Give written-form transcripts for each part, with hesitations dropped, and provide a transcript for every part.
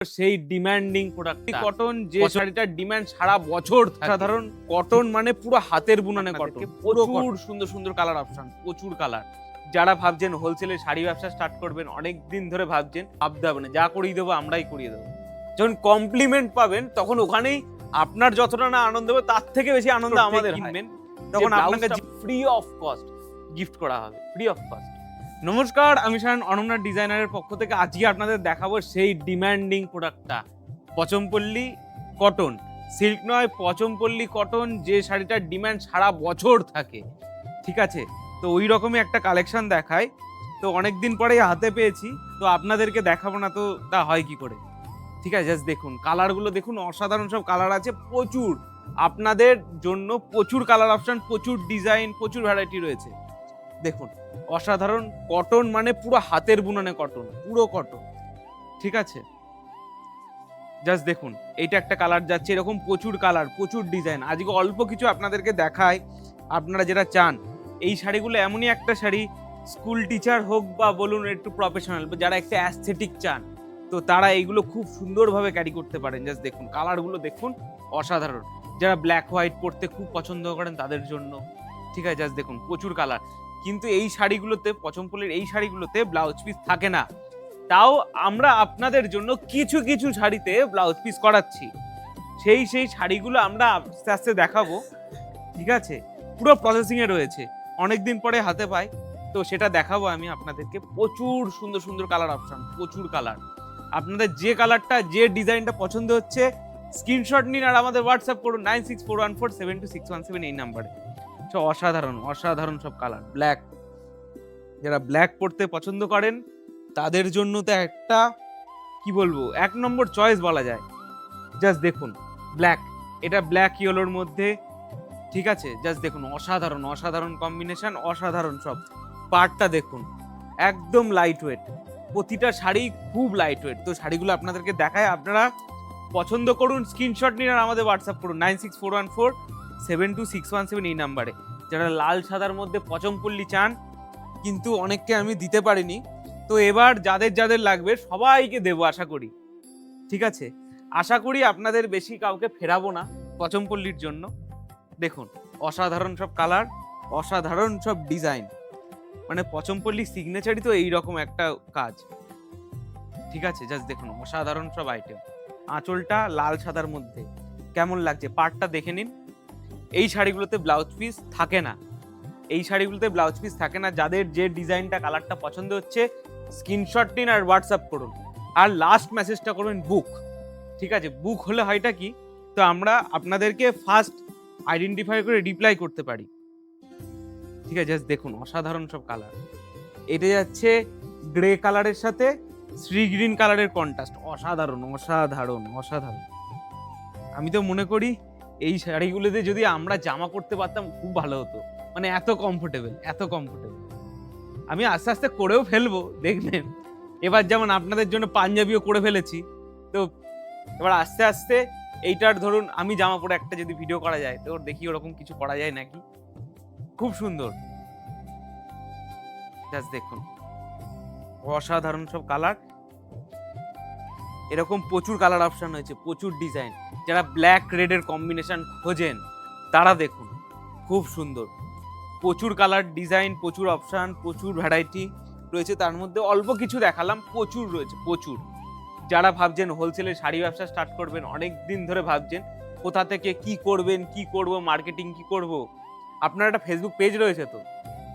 সেই demanding product cotton, যে শাড়িটার ডিমান্ড সারা বছর। সাধারণ কটন মানে পুরো হাতের বুনানে কটন, প্রচুর সুন্দর সুন্দর কালার অপশন, প্রচুর কালার। যারা ভাবছেন হোলসেলে শাড়ি ব্যবসা স্টার্ট করবেন, অনেক দিন ধরে ভাবছেন, ভাবতে হবে না, যা করিয়ে দেবো আমরাই করিয়ে দেবো। যখন কমপ্লিমেন্ট পাবেন তখন ওখানেই আপনার যতটা না আনন্দ হবে তার থেকে বেশি আনন্দ আমাদের কিনবেন, তখন আপনাকে ফ্রি অফ কস্ট গিফট করা হবে, ফ্রি অফ কস্ট। নমস্কার, আমি শায়ন, অনন্যা ডিজাইনারের পক্ষ থেকে আজকে আপনাদের দেখাবো সেই ডিমান্ডিং প্রোডাক্টটা, পচমপল্লী কটন। সিল্ক নয়, পচমপল্লী কটন, যে শাড়িটার ডিমান্ড সারা বছর থাকে। ঠিক আছে, তো ওই রকমই একটা কালেকশন দেখায়। তো অনেকদিন পরে হাতে পেয়েছি, তো আপনাদেরকে দেখাবো না তো তা হয় কি করে। ঠিক আছে, জাস্ট দেখুন কালারগুলো, দেখুন অসাধারণ সব কালার আছে, প্রচুর আপনাদের জন্য, প্রচুর কালার অপশন, প্রচুর ডিজাইন, প্রচুর ভ্যারাইটি রয়েছে। দেখুন অসাধারণ কটন মানে পুরো হাতের বুনানে কটন, পুরো কটন। ঠিক আছে, জাস্ট দেখুন এইটা একটা কালার যাচ্ছে, এরকম প্রচুর কালার, প্রচুর ডিজাইন। আজকে অল্প কিছু আপনাদেরকে দেখাই, আপনারা যেটা চান। এই শাড়িগুলো এমনই একটা শাড়ি, স্কুল টিচার হোক বা বলুন একটু প্রফেশনাল, যারা একটা অ্যাস্থেটিক চান, তো তারা এইগুলো খুব সুন্দরভাবে ক্যারি করতে পারেন। জাস্ট দেখুন কালারগুলো, দেখুন অসাধারণ। যারা ব্ল্যাক হোয়াইট পরতে খুব পছন্দ করেন তাদের জন্য। ঠিক আছে, জাস্ট দেখুন প্রচুর কালার। কিন্তু এই শাড়িগুলোতে, পচমপল্লীর এই শাড়িগুলোতে ব্লাউজ পিস থাকে না, তাও আমরা আপনাদের জন্য কিছু কিছু শাড়িতে ব্লাউজ পিস করাচ্ছি। সেই শাড়িগুলো আমরা আস্তে আস্তে দেখাবো। ঠিক আছে, পুরো প্রসেসিং এ রয়েছে, অনেকদিন পরে হাতে পাই, তো সেটা দেখাবো আমি আপনাদেরকে। প্রচুর সুন্দর সুন্দর কালার অপশন, প্রচুর কালার। আপনাদের যে কালারটা, যে ডিজাইনটা পছন্দ হচ্ছে, স্ক্রিনশট নিন আর আমাদের হোয়াটসঅ্যাপ করুন 9641472617 এই নাম্বারে। অসাধারণ অসাধারণ সব কালার। ব্ল্যাক, যারা ব্ল্যাক পরতে পছন্দ করেন তাদের জন্য তো একটা, কি বলবো, এক নম্বর চয়েস বলা যায়। জাস্ট দেখুন ব্ল্যাক, এটা ব্ল্যাক ইয়েলোর মধ্যে। ঠিক আছে, জাস্ট দেখুন অসাধারণ অসাধারণ কম্বিনেশন, অসাধারণ সব। পার্টটা দেখুন একদম লাইট ওয়েট, প্রতিটা শাড়ি খুব লাইট ওয়েট। তো শাড়িগুলো আপনাদেরকে দেখায়, আপনারা পছন্দ করুন, স্ক্রিনশট নিন আর আমাদের হোয়াটসঅ্যাপ করুন 9641472617 এই নাম্বারে। যারা লাল সাদার মধ্যে পচমপল্লী চান, কিন্তু অনেককে আমি দিতে পারিনি, তো এবার যাদের যাদের লাগবে সবাইকে দেবো আশা করি। ঠিক আছে, আশা করি আপনাদের বেশি কাউকে ফেরাবো না পচমপল্লীর জন্য। দেখুন অসাধারণ সব কালার, অসাধারণ সব ডিজাইন, মানে পচমপল্লী সিগনেচারই তো এইরকম একটা কাজ। ঠিক আছে, জাস্ট দেখুন অসাধারণ সব আইটেম। আঁচলটা লাল সাদার মধ্যে কেমন লাগছে, পার্টটা দেখে নিন। এই শাড়িগুলোতে ব্লাউজ পিস থাকে না, এই শাড়িগুলোতে ব্লাউজ পিস থাকে না। যাদের যে ডিজাইনটা, কালারটা পছন্দ হচ্ছে, স্ক্রিনশট নিন আর হোয়াটসঅ্যাপ করুন। আর লাস্ট মেসেজটা করবেন বুক। ঠিক আছে, বুক হলে হয়টা কি, তো আমরা আপনাদেরকে ফার্স্ট আইডেন্টিফাই করে রিপ্লাই করতে পারি। ঠিক আছে, জাস্ট দেখুন অসাধারণ সব কালার। এটা যাচ্ছে গ্রে কালারের সাথে শ্রী গ্রিন কালারের কন্ট্রাস্ট, অসাধারণ অসাধারণ অসাধারণ। আমি তো মনে করি এই শাড়িগুলোতে যদি আমরা জামা পরতে পারতাম খুব ভালো হতো, মানে এত কমফোর্টেবল, এত কমফোর্টেবল। আমি আস্তে আস্তে করেও ফেলবো, দেখবেন। এবার যেমন আপনাদের জন্য পাঞ্জাবিও করে ফেলেছি, তো এবার আস্তে আস্তে এইটার, ধরুন আমি জামা পরে একটা যদি ভিডিও করা যায়, তো দেখি ওরকম কিছু করা যায় নাকি। খুব সুন্দর, জাস্ট দেখুন অসাধারণ সব কালার। এরকম প্রচুর কালার অপশন হয়েছে, প্রচুর ডিজাইন। যারা ব্ল্যাক রেডের কম্বিনেশন খোঁজেন তারা দেখুন, খুব সুন্দর, প্রচুর কালার, ডিজাইন, প্রচুর অপশন, প্রচুর ভ্যারাইটি রয়েছে। তার মধ্যে অল্প কিছু দেখালাম, প্রচুর রয়েছে, প্রচুর। যারা ভাবছেন হোলসেলে শাড়ি ব্যবসা স্টার্ট করবেন, অনেক দিন ধরে ভাবছেন কোথা থেকে কি করবেন, কি করব, মার্কেটিং কি করব। আপনার একটা ফেসবুক পেজ রয়েছে, তো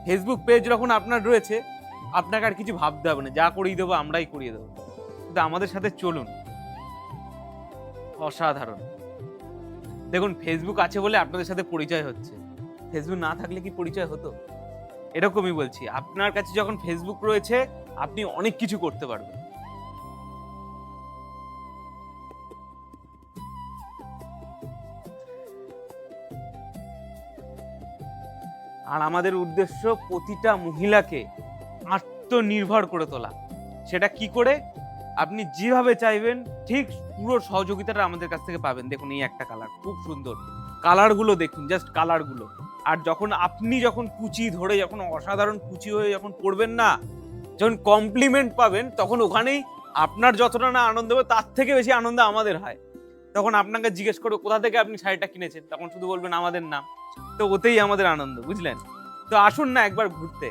ফেসবুক পেজ যখন আপনার রয়েছে, আপনাকে আর কিছু ভাবতে হবে না, যা করিয়ে দেবো আমরাই করিয়ে দেবো। কিন্তু আমাদের সাথে চলুন, অসাধারণ। দেখুন ফেসবুক আছে বলে আপনাদের সাথে পরিচয় হচ্ছে, ফেসবুক না থাকলে কি পরিচয় হতো? এরকমই বলছি, আপনার কাছে যখন ফেসবুক রয়েছে আপনি অনেক কিছু করতে পারবেন। আর আমাদের উদ্দেশ্য প্রতিটা মহিলাকে আত্মনির্ভর করে তোলা। সেটা কি করে? আপনি যেভাবে চাইবেন ঠিক পুরো সহযোগিতাটা আমাদের কাছ থেকে পাবেন। দেখুন এই একটা কালার খুব সুন্দর, কালারগুলো দেখুন, জাস্ট কালারগুলো। আর আপনি যখন কুচি ধরে, যখন অসাধারণ কুচি হয়ে যখন পরবেন না, যখন কমপ্লিমেন্ট পাবেন, তখন ওখানেই আপনার যতটা না আনন্দ হবে তার থেকে বেশি আনন্দ আমাদের হয়। তখন আপনাকে জিজ্ঞেস করবো কোথা থেকে আপনি শাড়িটা কিনেছেন, তখন শুধু বলবেন আমাদের নাম। তো ওতেই আমাদের আনন্দ, বুঝলেন? তো আসুন না একবার ঘুরতে,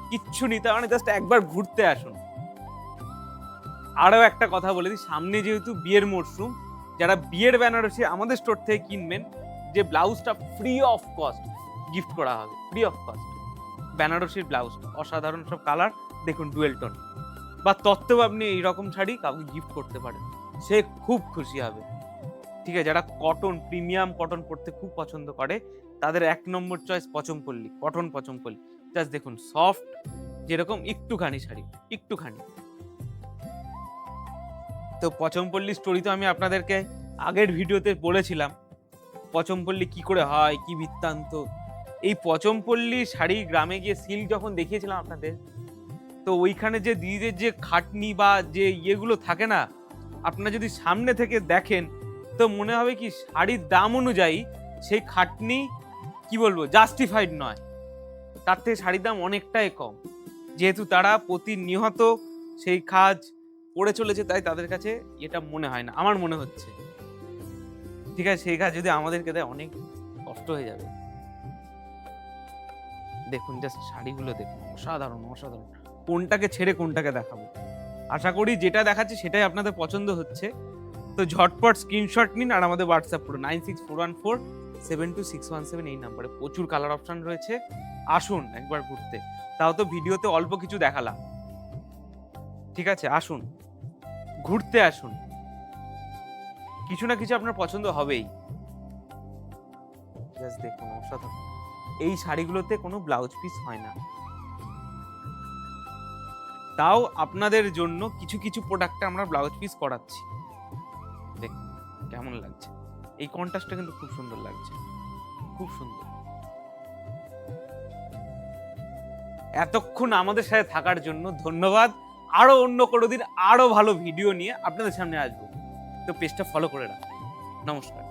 কিচ্ছু নিতে মানে জাস্ট একবার ঘুরতে আসুন। আরো একটা কথা বলে দিই, সামনে যেহেতু বিয়ের মরশুম, যারা বিয়ের বেনারসি আমাদের স্টোর থেকে কিনবেন, যে ব্লাউজটা ফ্রি অফ কস্ট গিফট করা হবে, ফ্রি অফ কস্ট। বেনারসির ব্লাউজটা অসাধারণ সব কালার, দেখুন ডুয়েল টোন। বা তত্ত্বেও আপনি এইরকম শাড়ি কাউকে গিফট করতে পারেন, সে খুব খুশি হবে। ঠিক আছে, যারা কটন, প্রিমিয়াম কটন পরতে খুব পছন্দ করে, তাদের 1 নম্বর চয়েস পচমপল্লী, কটন পচমপল্লী। জাস্ট দেখুন সফট, যেরকম একটুখানি শাড়ি, একটুখানি। তো পচমপল্লী স্টোরি তো আমি আপনাদেরকে আগের ভিডিওতে বলেছিলাম, পচমপল্লী কি করে হয়, কি বৃত্তান্ত। এই পচমপল্লী শাড়ি গ্রামে গিয়ে সিল্ক যখন দেখিয়েছিলাম আপনাদের, তো ওইখানে যে দিদিদের যে খাটনি বা যে ইয়েগুলো থাকে না, আপনারা যদি সামনে থেকে দেখেন তো মনে হবে কি শাড়ির দাম অনুযায়ী সেই খাটনি কি বলবো জাস্টিফাইড নয়, তার থেকে শাড়ির দাম অনেকটাই কম। যেহেতু তারা প্রতিনিয়ত সেই কাজ করে চলেছে, তাই তাদের কাছে এটা মনে হয় না, আমার মনে হচ্ছে। ঠিক আছে, সেই কাজ যদি আমাদেরকে দেয় অনেক কষ্ট হয়ে যাবে। দেখুন জাস্ট শাড়িগুলো দেখুন, অসাধারণ অসাধারণ। কোনটাকে ছেড়ে কোনটাকে দেখাবো, আশা করি যেটা দেখাচ্ছি সেটাই আপনাদের পছন্দ হচ্ছে। তো ঝটপট স্ক্রিনশট নিন আর আমাদের হোয়াটসঅ্যাপ করুন 9641472617 এই নাম্বারে। প্রচুর কালার অপশন রয়েছে, আসুন একবার ঘুরতে। তাও তো ভিডিওতে অল্প কিছু দেখালাম, ঠিক আছে? আসুন ঘুরতে আসুন, কিছু না কিছু আপনার পছন্দ হবেই। জাস্ট দেখুন অসাধারণ। এই শাড়িগুলোতে কোনো ব্লাউজ পিস হয় না, তাও আপনাদের জন্য কিছু কিছু প্রোডাক্টে আমরা ব্লাউজ পিস করাচ্ছি। দেখুন কেমন লাগছে, এই কন্ট্রাস্টটা কিন্তু খুব সুন্দর লাগছে, খুব সুন্দর। এতক্ষণ আমাদের সাথে থাকার জন্য ধন্যবাদ। আরো অন্য কোনো দিন আরো ভালো ভিডিও নিয়ে আপনাদের সামনে আসবো, তো পেজটা ফলো করে রাখুন। নমস্কার।